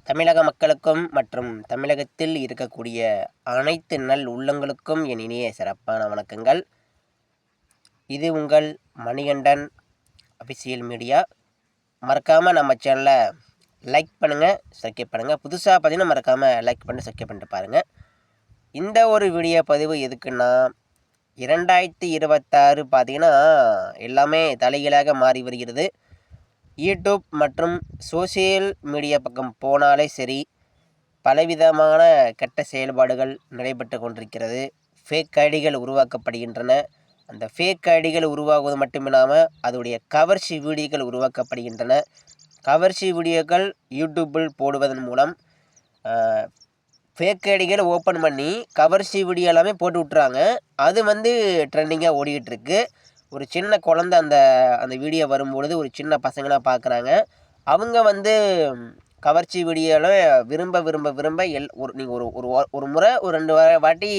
தமிழக மக்களுக்கும் மற்றும் தமிழகத்தில் இருக்கக்கூடிய அனைத்து நல் உள்ளங்களுக்கும் என் இனிய சிறப்பான வணக்கங்கள். இது உங்கள் மணிகண்டன் அஃபிஷியல் மீடியா. மறக்காமல் நம்ம சேனலை லைக் பண்ணுங்கள், சப்ஸ்கிரைப் பண்ணுங்கள். புதுசாக பார்த்தீங்கன்னா மறக்காமல் லைக் பண்ணி சப்ஸ்கிரைப் பண்ணிட்டு பாருங்கள். இந்த ஒரு வீடியோ பதிவு எதுக்குன்னா, 2026 பார்த்தீங்கன்னா எல்லாமே தலைகீழாக மாறி வருகிறது. யூடியூப் மற்றும் சோசியல் மீடியா பக்கம் போனாலே சரி, பலவிதமான கெட்ட செயல்பாடுகள் நடைபெற்று கொண்டிருக்கிறது. ஃபேக் ஐடிகள் உருவாக்கப்படுகின்றன. அந்த ஃபேக் ஐடிகள் உருவாகுவது மட்டுமில்லாமல் அதோடைய கவர்ச்சி வீடியோக்கள் உருவாக்கப்படுகின்றன. கவர்ச்சி வீடியோக்கள் யூடியூப்பில் போடுவதன் மூலம் ஃபேக் ஐடிகளை ஓப்பன் பண்ணி கவர்ச்சி வீடியோ எல்லாமே போட்டு விட்றாங்க. அது ட்ரெண்டிங்காக ஓடிக்கிட்டுருக்கு. ஒரு சின்ன குழந்த அந்த வீடியோ வரும்பொழுது ஒரு சின்ன பசங்களாக பார்க்குறாங்க. அவங்க கவர்ச்சி வீடியோவில் விரும்ப விரும்ப விரும்ப நீங்கள் ஒரு முறை ஒரு 2 வாட்டி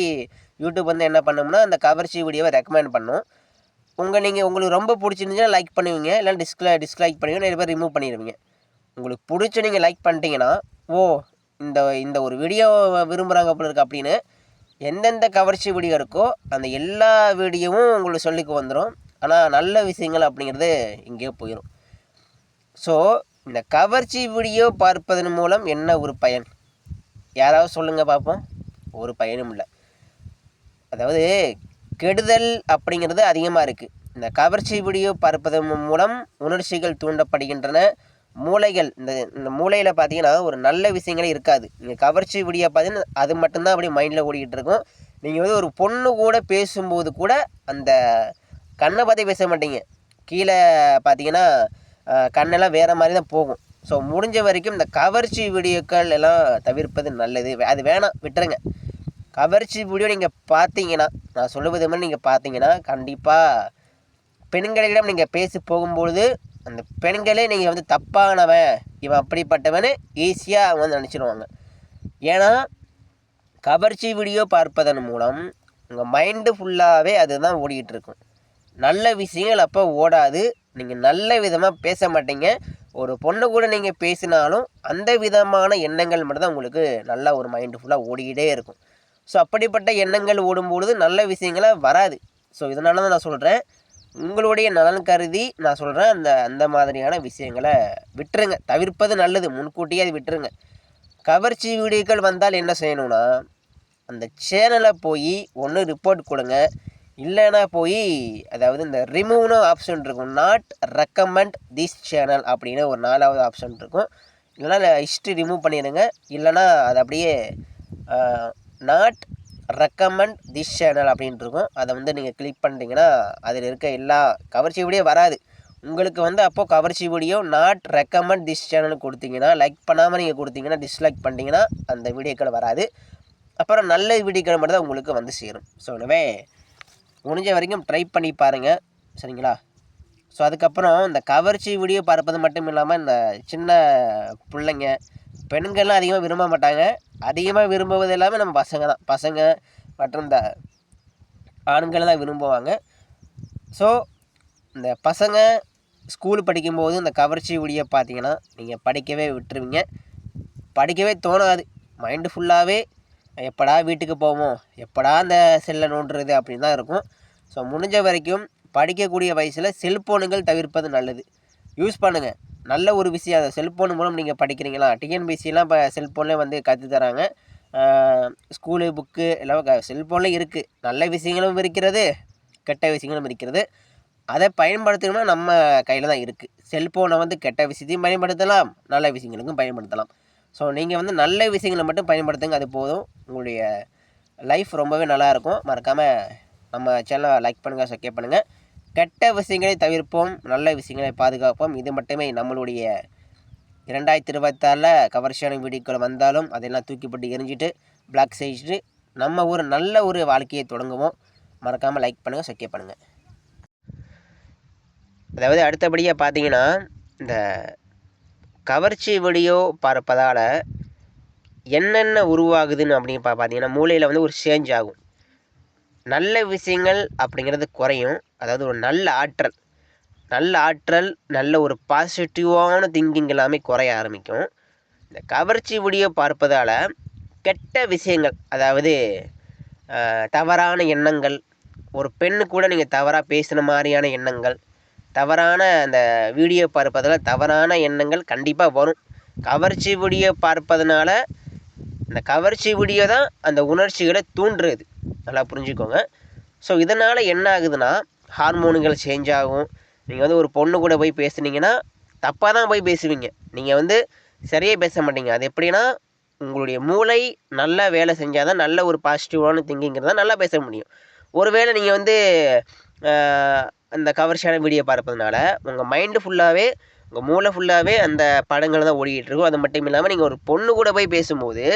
யூடியூப் என்ன பண்ணும்னா அந்த கவர்ச்சி வீடியோவை ரெக்கமெண்ட் பண்ணும். உங்களுக்கு ரொம்ப பிடிச்சிருந்துச்சுன்னா லைக் பண்ணுவீங்க, இல்லை டிஸ்லைக் பண்ணுவீங்க, நிறைய பேர் ரிமூவ் பண்ணிடுவீங்க. உங்களுக்கு பிடிச்சி நீங்கள் லைக் பண்ணிட்டீங்கன்னா, இந்த ஒரு வீடியோ விரும்புகிறாங்க போல இருக்கு அப்படின்னு எந்தெந்த கவர்ச்சி வீடியோ இருக்கோ அந்த எல்லா வீடியோவும் உங்களுக்கு சொல்லிக்கு வந்துடும். ஆனால் நல்ல விஷயங்கள் அப்படிங்கிறது இங்கேயோ போயிடும். ஸோ இந்த கவர்ச்சி வீடியோ பார்ப்பதன் மூலம் என்ன ஒரு பயன்? யாராவது சொல்லுங்கள் பார்ப்போம். ஒரு பயனும் இல்லை. அதாவது கெடுதல் அப்படிங்கிறது அதிகமாக இருக்குது. இந்த கவர்ச்சி வீடியோ பார்ப்பதன் மூலம் உணர்ச்சிகள் தூண்டப்படுகின்றன. மூளைகள் இந்த மூளையில் பார்த்தீங்கன்னா ஒரு நல்ல விஷயங்களே இருக்காது. நீங்கள் கவர்ச்சி வீடியோ பார்த்தீங்கன்னா அது மட்டும்தான் அப்படியே மைண்டில் ஓடிக்கிட்டு இருக்கும். நீங்கள் ஒரு பொண்ணு கூட பேசும்போது கூட அந்த கண்ணை பார்த்து பேச மாட்டீங்க. கீழே பார்த்தீங்கன்னா கண்ணெல்லாம் வேறு மாதிரி தான் போகும். ஸோ முடிஞ்ச வரைக்கும் இந்த கவர்ச்சி வீடியோக்கள் எல்லாம் தவிர்ப்பது நல்லது. அது வேணாம், விட்டுருங்க. கவர்ச்சி வீடியோ நீங்கள் பார்த்தீங்கன்னா, நான் சொல்லுவது மாதிரி நீங்கள் பார்த்தீங்கன்னா கண்டிப்பாக பெண்களிடம் நீங்கள் பேசி போகும்பொழுது அந்த பெண்களே நீங்கள் தப்பானவன், இவன் அப்படிப்பட்டவன்னு ஈஸியாக அவங்க நினச்சிடுவாங்க. ஏன்னா கவர்ச்சி வீடியோ பார்ப்பதன் மூலம் உங்கள் மைண்டு ஃபுல்லாகவே அதுதான் ஓடிக்கிட்டு இருக்கும். நல்ல விஷயங்கள் அப்போ ஓடாது. நீங்கள் நல்ல விதமாக பேச மாட்டீங்க. ஒரு பொண்ணு கூட நீங்கள் பேசினாலும் அந்த விதமான எண்ணங்கள் மட்டும்தான் உங்களுக்கு நல்லா ஒரு மைண்டு ஃபுல்லாக ஓடிக்கிட்டே இருக்கும். ஸோ அப்படிப்பட்ட எண்ணங்கள் ஓடும்பொழுது நல்ல விஷயங்களே வராது. ஸோ இதனால தான் நான் சொல்கிறேன், உங்களுடைய நலன் கருதி நான் சொல்கிறேன், அந்த மாதிரியான விஷயங்களை விட்டுருங்க. தவிர்ப்பது நல்லது. முன்கூட்டியே அது விட்டுருங்க. கவர்ச்சி வீடியோக்கள் வந்தால் என்ன செய்யணும்னா, அந்த சேனலை போய் ஒன்று ரிப்போர்ட் கொடுங்க, இல்லைன்னா போய் அதாவது இந்த ரிமூவ்னு ஆப்ஷன் இருக்கும். நாட் ரெக்கமெண்ட் திஸ் சேனல் அப்படின்னு ஒரு 4வது ஆப்ஷன் இருக்கும். இல்லைனா ஹிஸ்ட்ரி ரிமூவ் பண்ணிடுங்க. இல்லைனா அது அப்படியே நாட் ரெக்கமெண்ட் திஸ் சேனல் அப்படின்ட்டு இருக்கும். அதை நீங்கள் கிளிக் பண்ணிட்டீங்கன்னா அதில் இருக்க எல்லா கவர்ச்சி வீடியோ வராது. உங்களுக்கு அப்போது கவர்ச்சி video not recommend this channel கொடுத்தீங்கன்னா, லைக் பண்ணாமல் நீங்கள் கொடுத்தீங்கன்னா, டிஸ்லைக் பண்ணிட்டீங்கன்னா அந்த வீடியோக்கள் வராது. அப்புறம் நல்ல வீடியோக்கள் மட்டும் தான் உங்களுக்கு சேரும். ஸோ எனவே முடிஞ்ச வரைக்கும் ட்ரை பண்ணி பாருங்கள், சரிங்களா? ஸோ அதுக்கப்புறம் இந்த கவர்ச்சி வீடியோ பார்ப்பது மட்டும் இல்லாமல் இந்த சின்ன பிள்ளைங்க, பெண்கள்லாம் அதிகமாக விரும்ப மாட்டாங்க. அதிகமாக விரும்புவது எல்லாமே நம்ம பசங்க மற்றும் இந்த ஆண்கள் தான் விரும்புவாங்க. ஸோ இந்த பசங்க ஸ்கூல் படிக்கும்போது இந்த கவர்ச்சி வீடியோ பார்த்தீங்கன்னா நீங்கள் படிக்கவே விட்டுருவீங்க. படிக்கவே தோணாது. மைண்டு ஃபுல்லாகவே எப்படா வீட்டுக்கு போவோம், எப்படா அந்த செல்லை நோண்டுறது அப்படின்னு தான் இருக்கும். ஸோ முடிஞ்ச வரைக்கும் படிக்கக்கூடிய வயசில் செல்ஃபோனுங்கள் தவிர்ப்பது நல்லது. யூஸ் பண்ணுங்கள். நல்ல ஒரு விஷயம். அந்த செல்ஃபோன் மூலம் நீங்கள் படிக்கிறீங்களா? டிஎன்பிசிலாம் இப்போ செல்ஃபோன்லேயே கற்றுத்தராங்க. ஸ்கூலு புக்கு எல்லாம் செல்ஃபோன்லேயே இருக்குது. நல்ல விஷயங்களும் இருக்கிறது, கெட்ட விஷயங்களும் இருக்கிறது. அதை பயன்படுத்தணும்னா நம்ம கையில் தான் இருக்குது. செல்ஃபோனை கெட்ட விஷயத்தையும் பயன்படுத்தலாம், நல்ல விஷயங்களுக்கும் பயன்படுத்தலாம். ஸோ நீங்கள் நல்ல விஷயங்களை மட்டும் பயன்படுத்துங்க, அது போதும். உங்களுடைய லைஃப் ரொம்பவே நல்லாயிருக்கும். மறக்காமல் நம்ம சேனலை லைக் பண்ணுங்கள், சப்ஸ்கிரைப் பண்ணுங்கள். கெட்ட விஷயங்களை தவிர்ப்போம், நல்ல விஷயங்களை பாதுகாப்போம். இது மட்டுமே நம்மளுடைய 2026 கவர்ச்சியான வீடியோக்கள் வந்தாலும் அதெல்லாம் தூக்கிப்பட்டு எரிஞ்சிட்டு பிளாக் செய்துட்டு நம்ம ஒரு நல்ல ஒரு வாழ்க்கையை தொடங்குவோம். மறக்காமல் லைக் பண்ணுங்கள், சப்ஸ்கிரைப் பண்ணுங்கள். அதாவது அடுத்தபடியாக பார்த்தீங்கன்னா, இந்த கவர்ச்சி வீடியோ பார்ப்பதால் என்னென்ன உருவாகுதுன்னு அப்படின்னு பார்த்தீங்கன்னா, மூளையில் ஒரு சேஞ்ச் ஆகும். நல்ல விஷயங்கள் அப்படிங்கிறது குறையும். அதாவது ஒரு நல்ல ஆற்றல், நல்ல ஒரு பாசிட்டிவான திங்கிங் எல்லாமே குறைய ஆரம்பிக்கும். இந்த கவர்ச்சி வீடியோ பார்ப்பதால் கெட்ட விஷயங்கள், அதாவது தவறான எண்ணங்கள், ஒரு பெண்ணு கூட நீங்கள் தவறாக பேசுகிற மாதிரியான எண்ணங்கள், தவறான அந்த வீடியோ பார்ப்பதால் தவறான எண்ணங்கள் கண்டிப்பாக வரும். கவர்ச்சி வீடியோ பார்ப்பதனால இந்த கவர்ச்சி வீடியோ தான் அந்த உணர்ச்சிகளை தூண்டுறது, நல்லா புரிஞ்சுக்கோங்க. ஸோ இதனால் என்ன ஆகுதுன்னா ஹார்மோனுகள் சேஞ்ச் ஆகும். நீங்கள் வந்து ஒரு பொண்ணு கூட போய் பேசுனீங்கன்னா தப்பாக தான் போய் பேசுவீங்க, நீங்கள் வந்து சரியாக பேச மாட்டீங்க. அது எப்படின்னா உங்களுடைய மூளை நல்லா வேலை செஞ்சால் தான் நல்ல ஒரு பாசிட்டிவான திங்கிங்கிறத நல்லா பேச முடியும். ஒருவேளை நீங்கள் வந்து அந்த கவர்ச்சியான வீடியோ பார்ப்பதுனால உங்கள் மைண்டு ஃபுல்லாகவே, உங்கள் மூளை ஃபுல்லாகவே அந்த படங்கள் தான் ஓடிக்கிட்டு இருக்கும். அது மட்டும் இல்லாமல் நீங்கள் ஒரு பொண்ணு கூட போய் பேசும்போது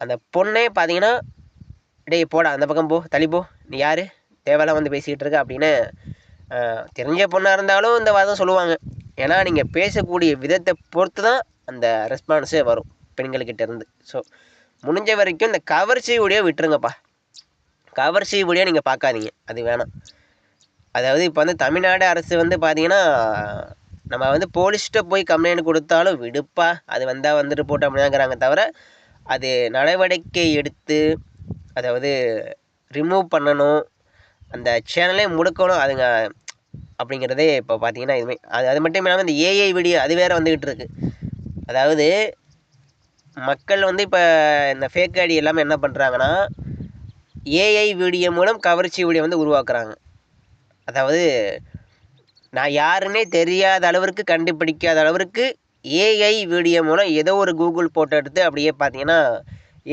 அந்த பொண்ணே பார்த்தீங்கன்னா, டேய் போடா அந்த பக்கம் போ, தள்ளி போ, நீ யார், தேவையெல்லாம் வந்து பேசிக்கிட்டு இருக்க அப்படின்னு தெரிஞ்ச பொண்ணாக இருந்தாலும் இந்த வாதம் சொல்லுவாங்க. ஏன்னா நீங்கள் பேசக்கூடிய விதத்தை பொறுத்து தான் அந்த ரெஸ்பான்ஸே வரும் பெண்கள்கிட்ட இருந்து. ஸோ முடிஞ்ச வரைக்கும் இந்த கவர்ச்சி வீடியோ விட்டுருங்கப்பா. கவர்ச்சி வீடியோ நீங்கள் பார்க்காதீங்க, அது வேணாம். அதாவது இப்போ வந்து தமிழ்நாடு அரசு வந்து பார்த்தீங்கன்னா, நம்ம வந்து போலீஸ்கிட்ட போய் கம்ப்ளைண்ட் கொடுத்தாலும் விடுப்பா, அது வந்தால் வந்துட்டு போட்டு அப்படிங்கிறாங்க தவிர, அது நடவடிக்கை எடுத்து அதாவது ரிமூவ் பண்ணணும், அந்த சேனலே முடக்கணும் அதுங்க அப்படிங்கிறதே இப்போ பார்த்தீங்கன்னா இதுவுமே அது மட்டும் இல்லாமல் இந்த ஏஐ வீடியோ அது வேறு வந்துக்கிட்டு இருக்குது. அதாவது மக்கள் வந்து இப்போ இந்த ஃபேக் ஐடி எல்லாமே என்ன பண்ணுறாங்கன்னா, ஏஐ வீடியோ மூலம் கவர்ச்சி வீடியோ வந்து உருவாக்குறாங்க. அதாவது நான் யாருன்னே தெரியாத அளவிற்கு, கண்டுபிடிக்காத அளவிற்கு ஏஐ வீடியோ மூலம் ஏதோ ஒரு கூகுள் போட்டோ எடுத்து அப்படியே பார்த்தீங்கன்னா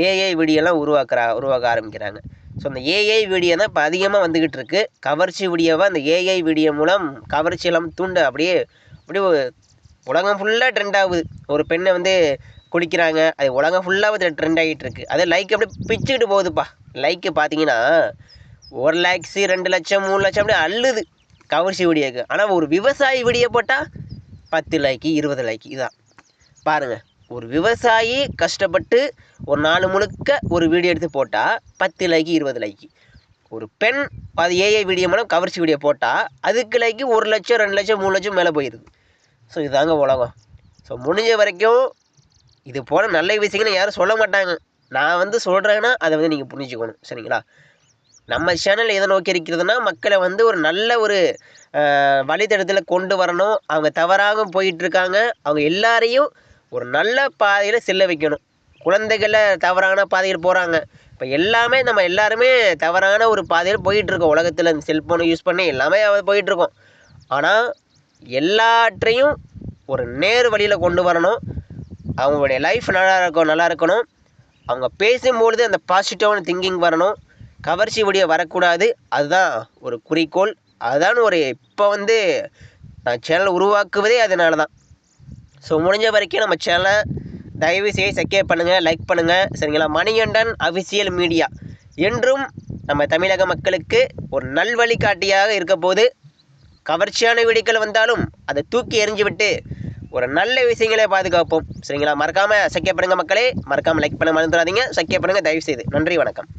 ஏஐ வீடியோலாம் உருவாக்க ஆரம்பிக்கிறாங்க. ஸோ அந்த ஏஐ வீடியோ தான் இப்போ அதிகமாக வந்துக்கிட்டு இருக்குது. கவர்ச்சி வீடியோவை அந்த ஏஐ வீடியோ மூலம் கவர்ச்சி எல்லாம் அப்படியே உலகம் ஃபுல்லாக ட்ரெண்ட் ஆகுது. ஒரு பெண்ணை வந்து குடிக்கிறாங்க, அது உலகம் ஃபுல்லாக ட்ரெண்ட் ஆகிட்டு இருக்குது. அது லைக் அப்படியே பிச்சுக்கிட்டு போகுதுப்பா. லைக்கு பார்த்தீங்கன்னா 1 lakhs 2 லட்சம் 3 லட்சம் அப்படியே அள்ளுது கவர்ச்சி வீடியோக்கு. ஆனால் ஒரு விவசாயி வீடியோ போட்டால் 10 லைக் 20 லைக். இதான் பாருங்கள், ஒரு விவசாயி கஷ்டப்பட்டு ஒரு நாள் முழுக்க ஒரு வீடியோ எடுத்து போட்டால் 10 லைக் 20 லைக். ஒரு பெண் அது ஏஐ வீடியோ மூலம் கவர்ச்சி வீடியோ போட்டால் அதுக்கு லைக்கு 1 லட்சம் 2 லட்சம் 3 லட்சம் மேலே போயிடுது. ஸோ இதுதாங்க உலகம். ஸோ முடிஞ்ச வரைக்கும் இது போல் நல்ல விஷயங்கள்னு யாரும் சொல்ல மாட்டாங்க. நான் வந்து சொல்கிறேன்னா அதை வந்து நீங்கள் புரிஞ்சுக்கணும், சரிங்களா? நம்ம சேனல் எதை நோக்கி இருக்கிறதுனா மக்களை வந்து ஒரு நல்ல ஒரு வழித்தடத்தில் கொண்டு வரணும். அவங்க தவறாக போயிட்டுருக்காங்க, அவங்க எல்லாரையும் ஒரு நல்ல பாதையில் செல்ல வைக்கணும். குழந்தைகளை தவறான பாதையில் போகிறாங்க. இப்போ நம்ம எல்லாருமே தவறான ஒரு பாதையில் போயிட்டுருக்கோம். உலகத்தில் இந்த செல்ஃபோனை யூஸ் பண்ணி எல்லாமே போயிட்டுருக்கோம். ஆனால் எல்லாற்றையும் ஒரு நேர் வழியில் கொண்டு வரணும். அவங்களுடைய லைஃப் நல்லா இருக்கணும். அவங்க பேசும்பொழுது அந்த பாசிட்டிவான திங்கிங் வரணும். கவர்ச்சி வீடியோ வரக்கூடாது. அதுதான் ஒரு குறிக்கோள். அதுதான் இப்போ வந்து நான் சேனல் உருவாக்குவதே அதனால தான். ஸோ முடிஞ்ச வரைக்கும் நம்ம சேனலை தயவு செய்து சப்ஸ்கிரைப் பண்ணுங்கள், லைக் பண்ணுங்கள், சரிங்களா? மணிகண்டன் அஃபிஷியல் மீடியா என்றும் நம்ம தமிழக மக்களுக்கு ஒரு நல்வழிகாட்டியாக இருக்க போது. கவர்ச்சியான வீடியோக்கள் வந்தாலும் அதை தூக்கி எறிஞ்சு விட்டு ஒரு நல்ல விஷயங்களே பாதுகாப்போம், சரிங்களா? மறக்காமல் சப்ஸ்கிரைப் பண்ணுங்கள் மக்களே, மறக்காமல் லைக் பண்ண மறந்துடாதீங்க, சப்ஸ்கிரைப் பண்ணுங்கள் தயவு செய்து. நன்றி, வணக்கம்.